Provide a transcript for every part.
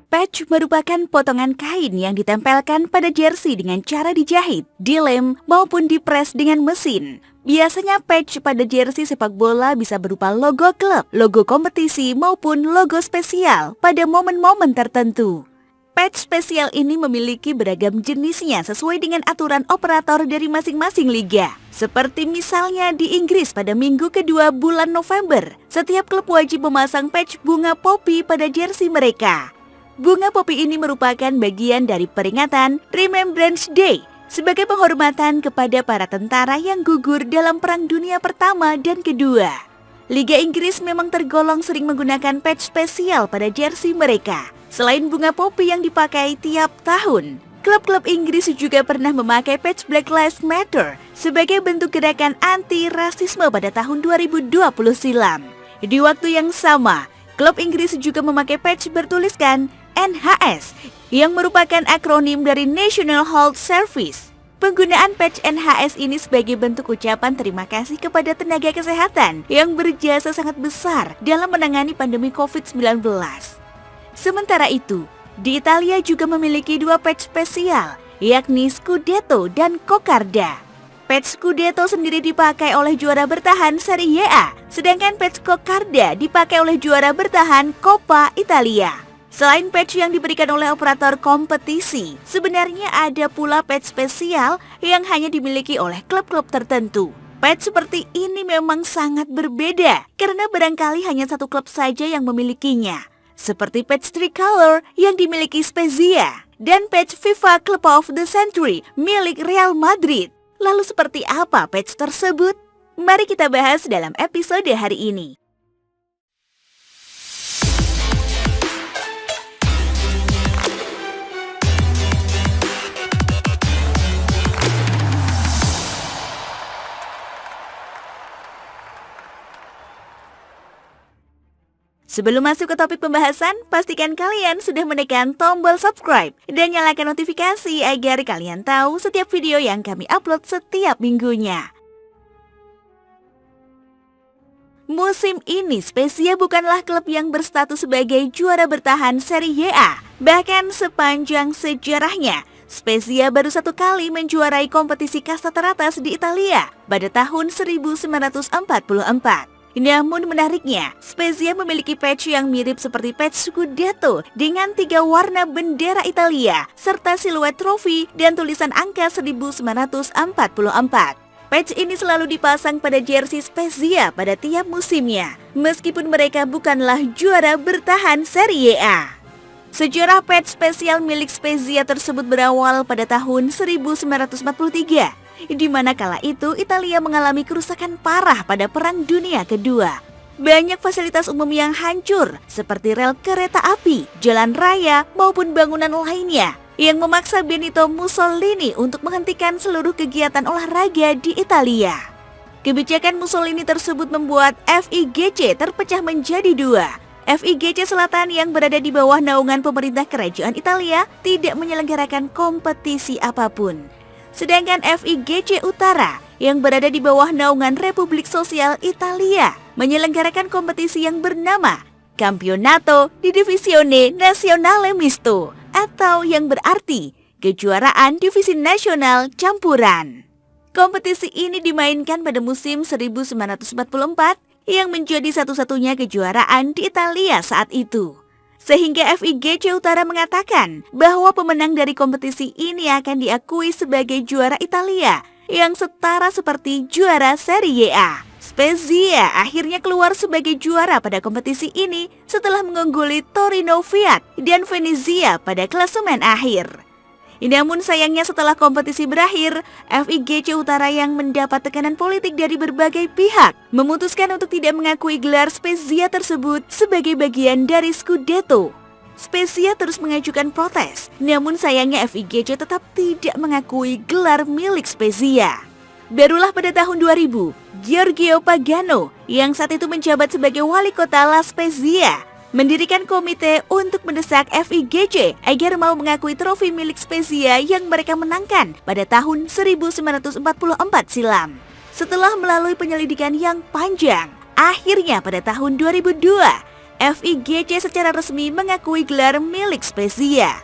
Patch merupakan potongan kain yang ditempelkan pada jersey dengan cara dijahit, dilem, maupun dipres dengan mesin. Biasanya patch pada jersey sepak bola bisa berupa logo klub, logo kompetisi, maupun logo spesial pada momen-momen tertentu. Patch spesial ini memiliki beragam jenisnya sesuai dengan aturan operator dari masing-masing liga. Seperti misalnya di Inggris pada minggu kedua bulan November, setiap klub wajib memasang patch bunga popi pada jersey mereka. Bunga popi ini merupakan bagian dari peringatan Remembrance Day sebagai penghormatan kepada para tentara yang gugur dalam Perang Dunia Pertama dan Kedua. Liga Inggris memang tergolong sering menggunakan patch spesial pada jersey mereka. Selain bunga popi yang dipakai tiap tahun, klub-klub Inggris juga pernah memakai patch Black Lives Matter sebagai bentuk gerakan anti-rasisme pada tahun 2020 silam. Di waktu yang sama, klub Inggris juga memakai patch bertuliskan NHS yang merupakan akronim dari National Health Service. Penggunaan patch NHS ini sebagai bentuk ucapan terima kasih kepada tenaga kesehatan yang berjasa sangat besar dalam menangani pandemi COVID-19. Sementara itu, di Italia juga memiliki dua patch spesial, yakni Scudetto dan Coccarda. Patch Scudetto sendiri dipakai oleh juara bertahan Serie A, sedangkan patch Coccarda dipakai oleh juara bertahan Coppa Italia. Selain patch yang diberikan oleh operator kompetisi, sebenarnya ada pula patch spesial yang hanya dimiliki oleh klub-klub tertentu. Patch seperti ini memang sangat berbeda karena barangkali hanya satu klub saja yang memilikinya. Seperti patch tricolor yang dimiliki Spezia dan patch FIFA Club of the Century milik Real Madrid. Lalu seperti apa patch tersebut? Mari kita bahas dalam episode hari ini. Sebelum masuk ke topik pembahasan, pastikan kalian sudah menekan tombol subscribe dan nyalakan notifikasi agar kalian tahu setiap video yang kami upload setiap minggunya. Musim ini Spezia bukanlah klub yang berstatus sebagai juara bertahan Serie A. Bahkan sepanjang sejarahnya, Spezia baru satu kali menjuarai kompetisi kasta teratas di Italia pada tahun 1944. Namun menariknya, Spezia memiliki patch yang mirip seperti patch Scudetto dengan 3 warna bendera Italia serta siluet trofi dan tulisan angka 1944. Patch ini selalu dipasang pada jersey Spezia pada tiap musimnya, meskipun mereka bukanlah juara bertahan Serie A. Sejarah patch spesial milik Spezia tersebut berawal pada tahun 1943. Di mana kala itu Italia mengalami kerusakan parah pada Perang Dunia Kedua. Banyak fasilitas umum yang hancur seperti rel kereta api, jalan raya maupun bangunan lainnya yang memaksa Benito Mussolini untuk menghentikan seluruh kegiatan olahraga di Italia. Kebijakan Mussolini tersebut membuat FIGC terpecah menjadi dua. FIGC Selatan yang berada di bawah naungan pemerintah Kerajaan Italia tidak menyelenggarakan kompetisi apapun. Sedangkan FIGC Utara yang berada di bawah naungan Republik Sosial Italia menyelenggarakan kompetisi yang bernama Campionato di Divisione Nazionale Misto atau yang berarti kejuaraan divisi nasional campuran. Kompetisi ini dimainkan pada musim 1944 yang menjadi satu-satunya kejuaraan di Italia saat itu. Sehingga FIGC Utara mengatakan bahwa pemenang dari kompetisi ini akan diakui sebagai juara Italia yang setara seperti juara Serie A. Spezia akhirnya keluar sebagai juara pada kompetisi ini setelah mengungguli Torino Fiat dan Venezia pada klasemen akhir. Namun sayangnya setelah kompetisi berakhir, FIGC Utara yang mendapat tekanan politik dari berbagai pihak memutuskan untuk tidak mengakui gelar Spezia tersebut sebagai bagian dari Scudetto. Spezia terus mengajukan protes, namun sayangnya FIGC tetap tidak mengakui gelar milik Spezia. Barulah pada tahun 2000, Giorgio Pagano yang saat itu menjabat sebagai wali kota La Spezia mendirikan komite untuk mendesak FIGC agar mau mengakui trofi milik Spezia yang mereka menangkan pada tahun 1944 silam. Setelah melalui penyelidikan yang panjang, akhirnya pada tahun 2002, FIGC secara resmi mengakui gelar milik Spezia.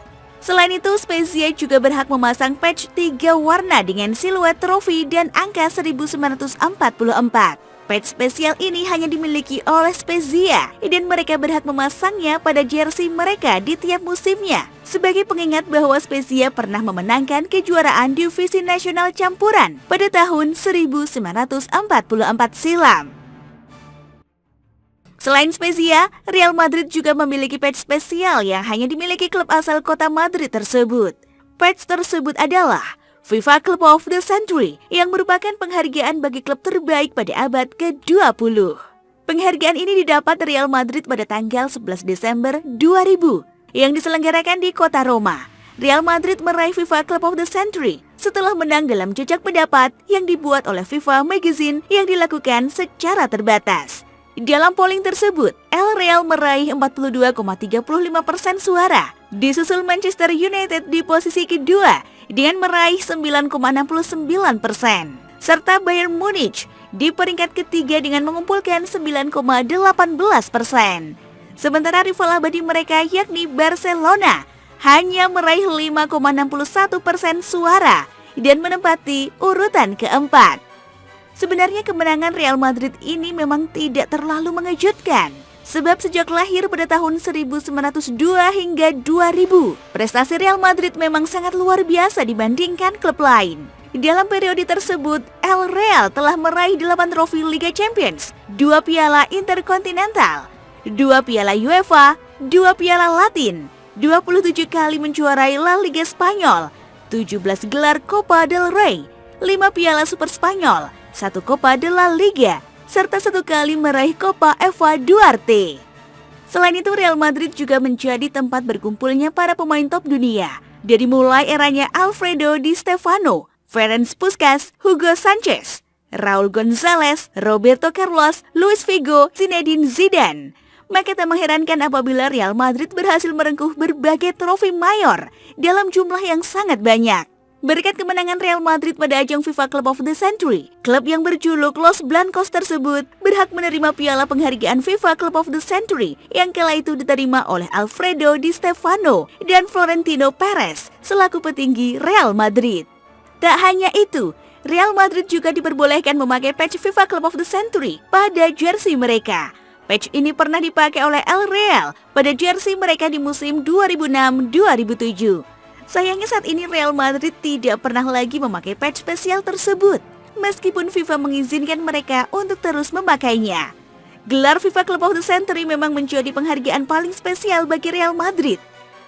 Selain itu, Spezia juga berhak memasang patch 3 warna dengan siluet trofi dan angka 1944. Patch spesial ini hanya dimiliki oleh Spezia dan mereka berhak memasangnya pada jersey mereka di tiap musimnya sebagai pengingat bahwa Spezia pernah memenangkan kejuaraan divisi nasional campuran pada tahun 1944 silam. Selain Spezia, Real Madrid juga memiliki patch spesial yang hanya dimiliki klub asal kota Madrid tersebut. Patch tersebut adalah FIFA Club of the Century yang merupakan penghargaan bagi klub terbaik pada abad ke-20. Penghargaan ini didapat Real Madrid pada tanggal 11 Desember 2000 yang diselenggarakan di kota Roma. Real Madrid meraih FIFA Club of the Century setelah menang dalam jejak pendapat yang dibuat oleh FIFA Magazine yang dilakukan secara terbatas. Dalam polling tersebut, El Real meraih 42,35% suara, disusul Manchester United di posisi kedua dengan meraih 9,69%, serta Bayern Munich di peringkat ketiga dengan mengumpulkan 9,18%. Sementara rival abadi mereka yakni Barcelona hanya meraih 5,61% suara dan menempati urutan keempat. Sebenarnya kemenangan Real Madrid ini memang tidak terlalu mengejutkan. Sebab sejak lahir pada tahun 1902 hingga 2000, prestasi Real Madrid memang sangat luar biasa dibandingkan klub lain. Dalam periode tersebut, El Real telah meraih 8 trofi Liga Champions, 2 piala Intercontinental, 2 piala UEFA, 2 piala Latin, 27 kali menjuarai La Liga Spanyol, 17 gelar Copa del Rey, 5 piala Super Spanyol, 1 Copa de la Liga, serta 1 kali meraih Copa Eva Duarte. Selain itu, Real Madrid juga menjadi tempat berkumpulnya para pemain top dunia. Dari mulai eranya Alfredo Di Stefano, Ferenc Puskas, Hugo Sanchez, Raul González, Roberto Carlos, Luis Figo, Zinedine Zidane. Maka tak mengherankan apabila Real Madrid berhasil merengkuh berbagai trofi mayor dalam jumlah yang sangat banyak. Berkat kemenangan Real Madrid pada ajang FIFA Club of the Century, klub yang berjuluk Los Blancos tersebut berhak menerima piala penghargaan FIFA Club of the Century yang kala itu diterima oleh Alfredo Di Stefano dan Florentino Perez selaku petinggi Real Madrid. Tak hanya itu, Real Madrid juga diperbolehkan memakai patch FIFA Club of the Century pada jersey mereka. Patch ini pernah dipakai oleh El Real pada jersey mereka di musim 2006-2007. Sayangnya saat ini Real Madrid tidak pernah lagi memakai patch spesial tersebut, meskipun FIFA mengizinkan mereka untuk terus memakainya. Gelar FIFA Club of the Century memang menjadi penghargaan paling spesial bagi Real Madrid,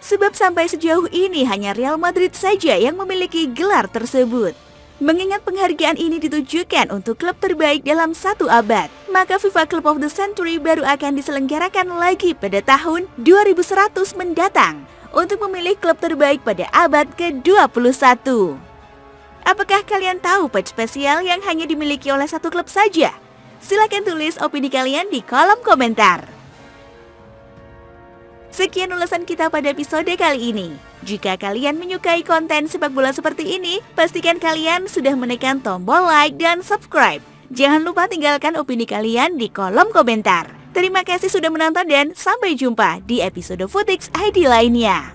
sebab sampai sejauh ini hanya Real Madrid saja yang memiliki gelar tersebut. Mengingat penghargaan ini ditujukan untuk klub terbaik dalam satu abad, maka FIFA Club of the Century baru akan diselenggarakan lagi pada tahun 2100 mendatang untuk memilih klub terbaik pada abad ke-21. Apakah kalian tahu patch spesial yang hanya dimiliki oleh satu klub saja? Silakan tulis opini kalian di kolom komentar. Sekian ulasan kita pada episode kali ini. Jika kalian menyukai konten sepak bola seperti ini, pastikan kalian sudah menekan tombol like dan subscribe. Jangan lupa tinggalkan opini kalian di kolom komentar. Terima kasih sudah menonton dan sampai jumpa di episode Futix ID lainnya.